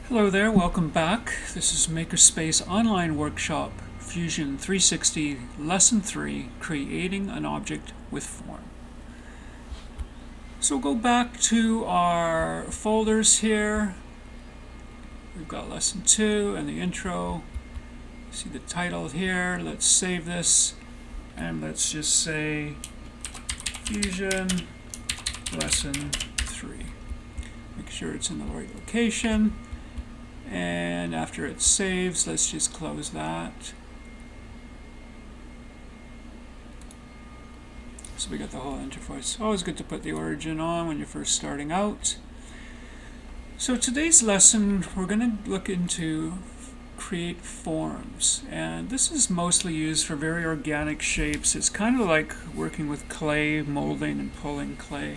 Hello there, welcome back. This is Makerspace Online Workshop Fusion 360 Lesson 3, Creating an Object with Form. So go back to our folders here. We've got Lesson 2 and the intro. See the title here. Let's save this and let's just say Fusion Lesson 3. Make sure it's in the right location. And after it saves, let's just close that. So we got the whole interface. Always good to put the origin on when you're first starting out. So today's lesson, we're going to look into create forms. And this is mostly used for very organic shapes. It's kind of like working with clay, molding and pulling clay.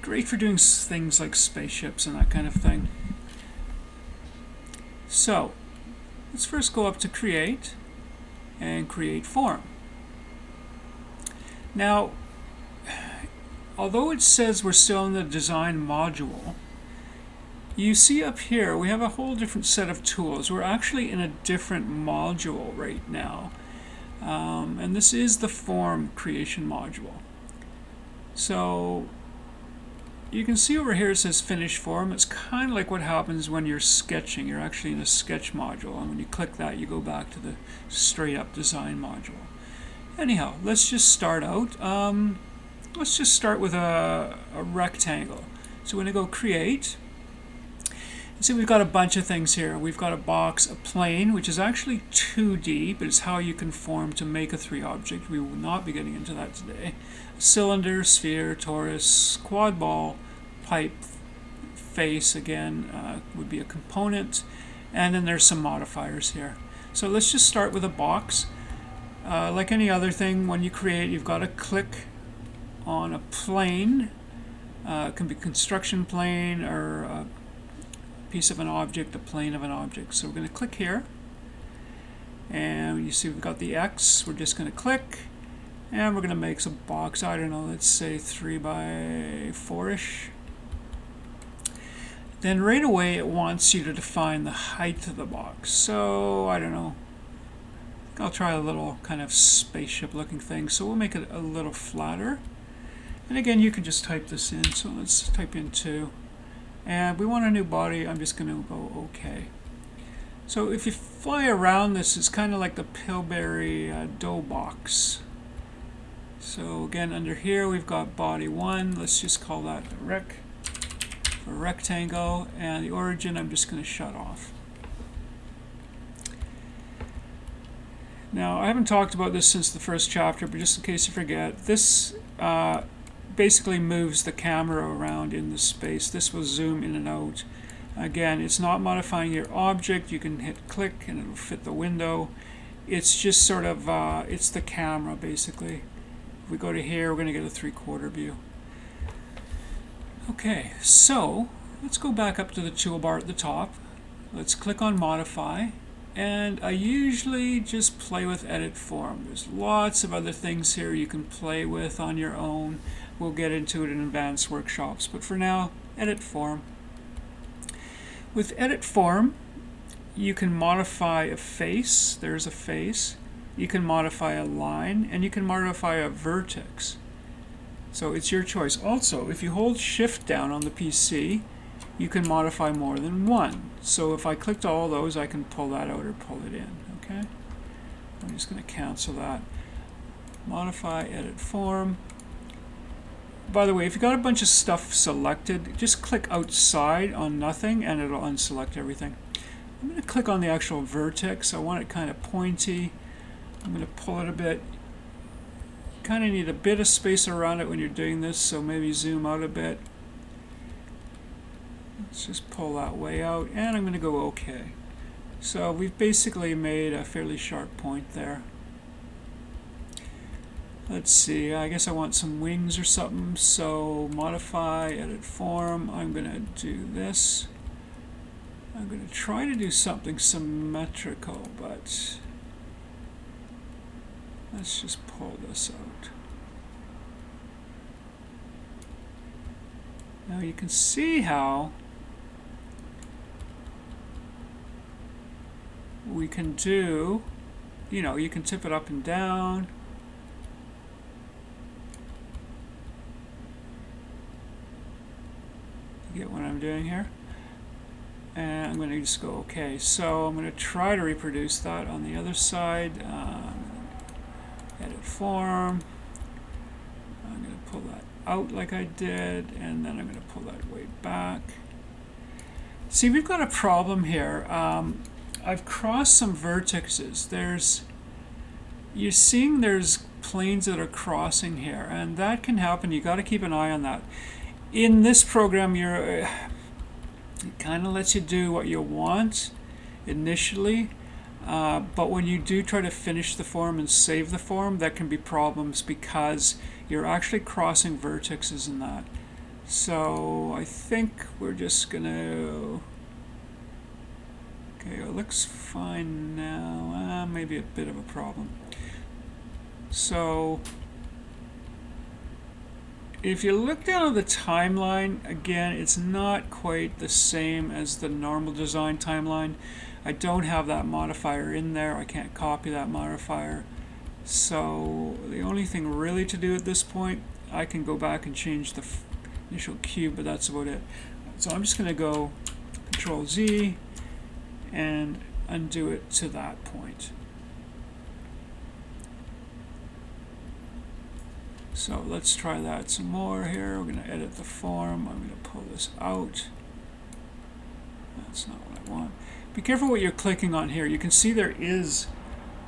Great for doing things like spaceships and that kind of thing. So, let's first go up to Create and Create Form. Now, although it says we're still in the Design module, you see up here we have a whole different set of tools. We're actually in a different module right now. And this is the Form Creation module. So, you can see over here it says Finish Form. It's kind of like what happens when you're sketching. You're actually in a sketch module, and when you click that, you go back to the straight up design module. Anyhow, let's just start out. Let's just start with a rectangle. So we're going to go Create. And see, we've got a bunch of things here. We've got a box, a plane, which is actually 2D, but it's how you can form to make a 3 object. We will not be getting into that today. A cylinder, sphere, torus, quad ball, pipe, face again would be a component, and then there's some modifiers here. So let's just start with a box. Like any other thing, when you create, you've got to click on a plane. It can be construction plane or a piece of an object, a plane of an object. So we're going to click here, and you see we've got the X. We're just going to click, and we're going to make some box. I don't know, let's say 3 by 4-ish. Then right away it wants you to define the height of the box. So I don't know, I'll try a little kind of spaceship looking thing. So we'll make it a little flatter. And again, you can just type this in. So let's type in 2. And we want a new body. I'm just going to go OK. So if you fly around this, it's kind of like the Pillsbury dough box. So again, under here we've got body 1. Let's just call that the rec for rectangle. And the origin I'm just going to shut off. Now, I haven't talked about this since the first chapter, but just in case you forget, this basically moves the camera around in the space. This will zoom in and out. Again, it's not modifying your object. You can hit click and it'll fit the window. It's just sort of, it's the camera basically. If we go to here, we're going to get a 3/4 view. Okay, so let's go back up to the toolbar at the top. Let's click on Modify. And I usually just play with Edit Form. There's lots of other things here you can play with on your own. We'll get into it in advanced workshops, but for now, Edit Form. With Edit Form, you can modify a face. There's a face. You can modify a line, and you can modify a vertex. So it's your choice. Also, if you hold Shift down on the PC, you can modify more than one. So if I clicked all those, I can pull that out or pull it in. Okay? I'm just going to cancel that. Modify, Edit Form. By the way, if you've got a bunch of stuff selected, just click outside on nothing and it'll unselect everything. I'm going to click on the actual vertex. I want it kind of pointy. I'm going to pull it a bit. You kind of need a bit of space around it when you're doing this, so maybe zoom out a bit. Let's just pull that way out, and I'm going to go OK. So we've basically made a fairly sharp point there. Let's see, I guess I want some wings or something, so Modify, Edit Form. I'm going to do this. I'm going to try to do something symmetrical, but let's just pull this out. Now you can see how we can do, you can tip it up and down. You get what I'm doing here? And I'm going to just go OK. So I'm going to try to reproduce that on the other side. Edit form. I'm going to pull that out like I did, and then I'm going to pull that way back. See, we've got a problem here. I've crossed some vertices. You're seeing there's planes that are crossing here, and that can happen. You got to keep an eye on that. In this program, it kind of lets you do what you want initially, but when you do try to finish the form and save the form, that can be problems because you're actually crossing vertices in that. So I think we're just gonna, okay, it looks fine now. Maybe a bit of a problem. So if you look down at the timeline, again, it's not quite the same as the normal design timeline. I don't have that modifier in there. I can't copy that modifier. So the only thing really to do at this point, I can go back and change the initial cube, but that's about it. So I'm just going to go Control Z and undo it to that point. So let's try that some more here. We're going to edit the form. I'm going to pull this out. That's not what I want. Be careful what you're clicking on here. You can see there is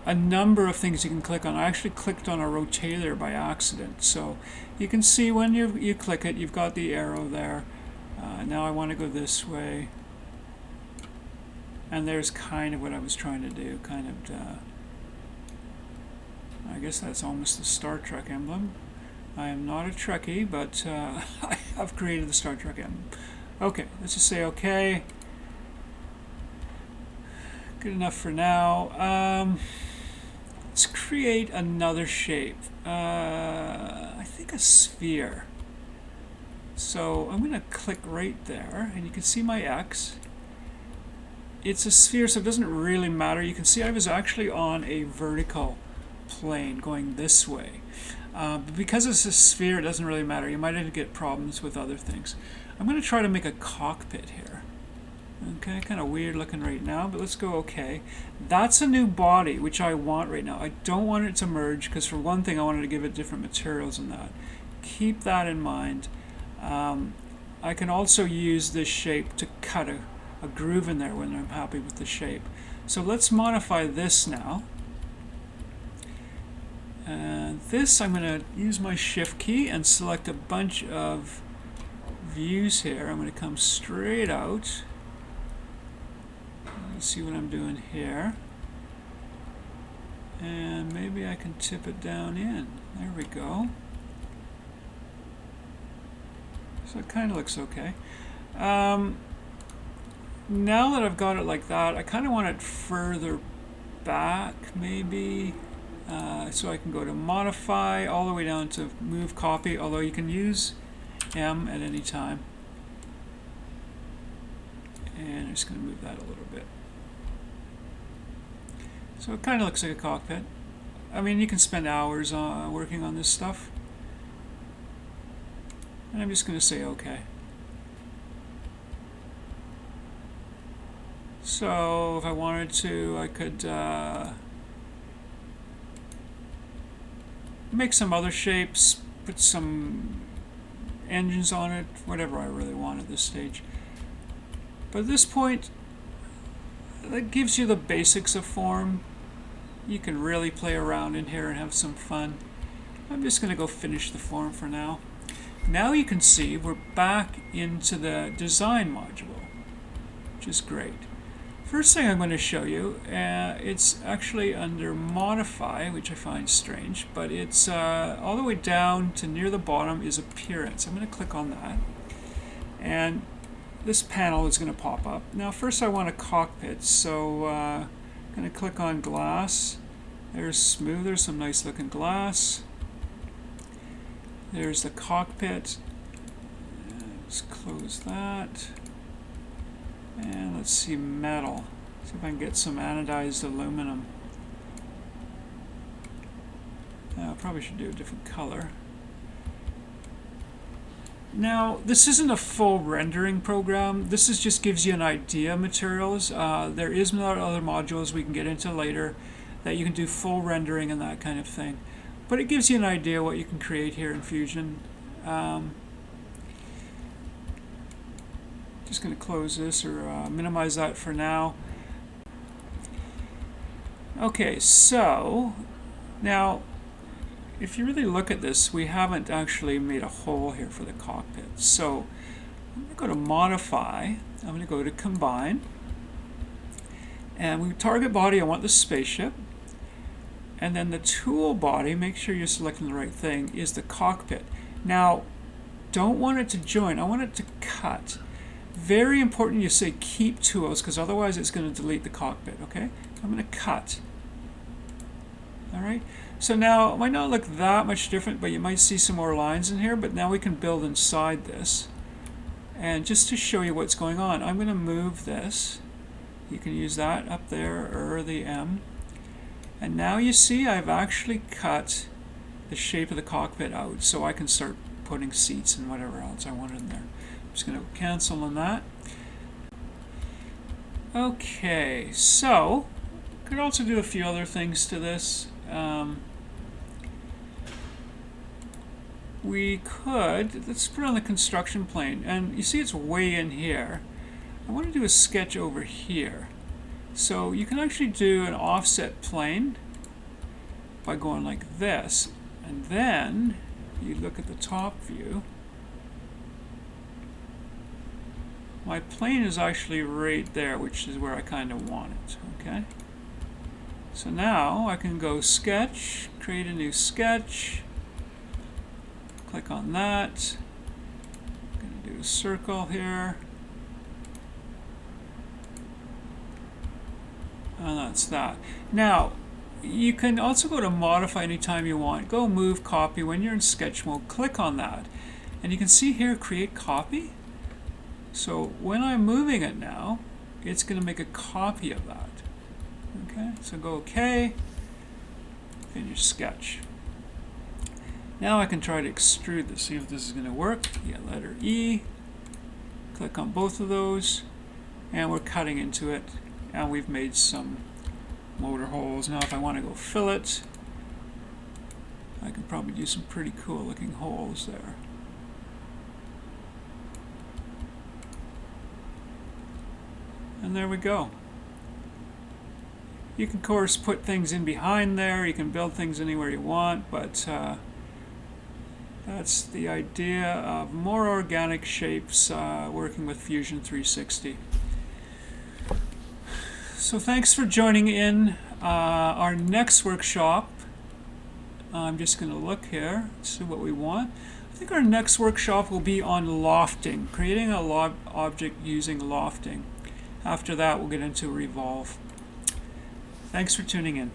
a number of things you can click on. I actually clicked on a rotator by accident. So you can see when you click it, you've got the arrow there. Now I want to go this way. And there's kind of what I was trying to do. Kind of, I guess that's almost the Star Trek emblem. I am not a Trekkie, but I have created the Star Trek emblem. Okay, let's just say okay. Good enough for now. Let's create another shape. I think a sphere. So I'm going to click right there, and you can see my X. It's a sphere, so it doesn't really matter. You can see I was actually on a vertical plane going this way. But because it's a sphere, it doesn't really matter. You might get problems with other things. I'm going to try to make a cockpit here. Okay, kind of weird looking right now, but let's go OK. That's a new body, which I want right now. I don't want it to merge, because for one thing, I wanted to give it different materials in that. Keep that in mind. I can also use this shape to cut a groove in there when I'm happy with the shape. So let's modify this now. And this, I'm going to use my Shift key and select a bunch of views here. I'm going to come straight out. Let's see what I'm doing here. And maybe I can tip it down in. There we go. So it kind of looks okay. Now that I've got it like that, I kind of want it further back, maybe. So I can go to Modify, all the way down to Move Copy, although you can use M at any time. And I'm just going to move that a little bit. So it kind of looks like a cockpit. I mean, you can spend hours working on this stuff. And I'm just going to say OK. So if I wanted to, I could make some other shapes, put some engines on it, whatever I really want at this stage. But at this point, that gives you the basics of form. You can really play around in here and have some fun. I'm just going to go finish the form for now. Now you can see we're back into the design module, which is great. First thing I'm going to show you, it's actually under Modify, which I find strange, but it's all the way down to near the bottom is Appearance. I'm going to click on that, and this panel is going to pop up. Now first I want a cockpit, so I'm going to click on Glass. There's Smooth, there's some nice looking glass. There's the cockpit. Let's close that. And let's see, Metal. See if I can get some anodized aluminum. I probably should do a different color. Now, this isn't a full rendering program. This just gives you an idea of materials. There is other modules we can get into later that you can do full rendering and that kind of thing. But it gives you an idea what you can create here in Fusion. Just going to close this or minimize that for now. Okay, so now if you really look at this, we haven't actually made a hole here for the cockpit. So I'm going to go to Modify. I'm going to go to Combine. And we target body, I want the spaceship. And then the tool body, make sure you're selecting the right thing, is the cockpit. Now, don't want it to join. I want it to cut. Very important you say keep tools, because otherwise it's going to delete the cockpit, okay? I'm going to cut. All right. So now it might not look that much different, but you might see some more lines in here. But now we can build inside this. And just to show you what's going on, I'm going to move this. You can use that up there or the M. And now you see I've actually cut the shape of the cockpit out, so I can start putting seats and whatever else I want in there. I'm just going to cancel on that. Okay, so could also do a few other things to this. We could, let's put it on the construction plane, and you see it's way in here. I want to do a sketch over here. So you can actually do an offset plane by going like this, and then you look at the top view. My plane is actually right there, which is where I kind of want it, okay? So now I can go sketch, create a new sketch, click on that. I'm going to do a circle here. And that's that. Now, you can also go to modify anytime you want. Go move copy. When you're in sketch mode, click on that. And you can see here, create copy. So when I'm moving it now, it's going to make a copy of that. Okay, so go OK, finish sketch. Now I can try to extrude this, see if this is going to work. Yeah, letter E, click on both of those, and we're cutting into it, and we've made some motor holes. Now if I want to go fillet, I can probably do some pretty cool looking holes there. And there we go. You can, of course, put things in behind there. You can build things anywhere you want, but that's the idea of more organic shapes working with Fusion 360. So thanks for joining in. Our next workshop, I'm just going to look here, see what we want. I think our next workshop will be on lofting, creating a object using lofting. After that, we'll get into Revolve. Thanks for tuning in.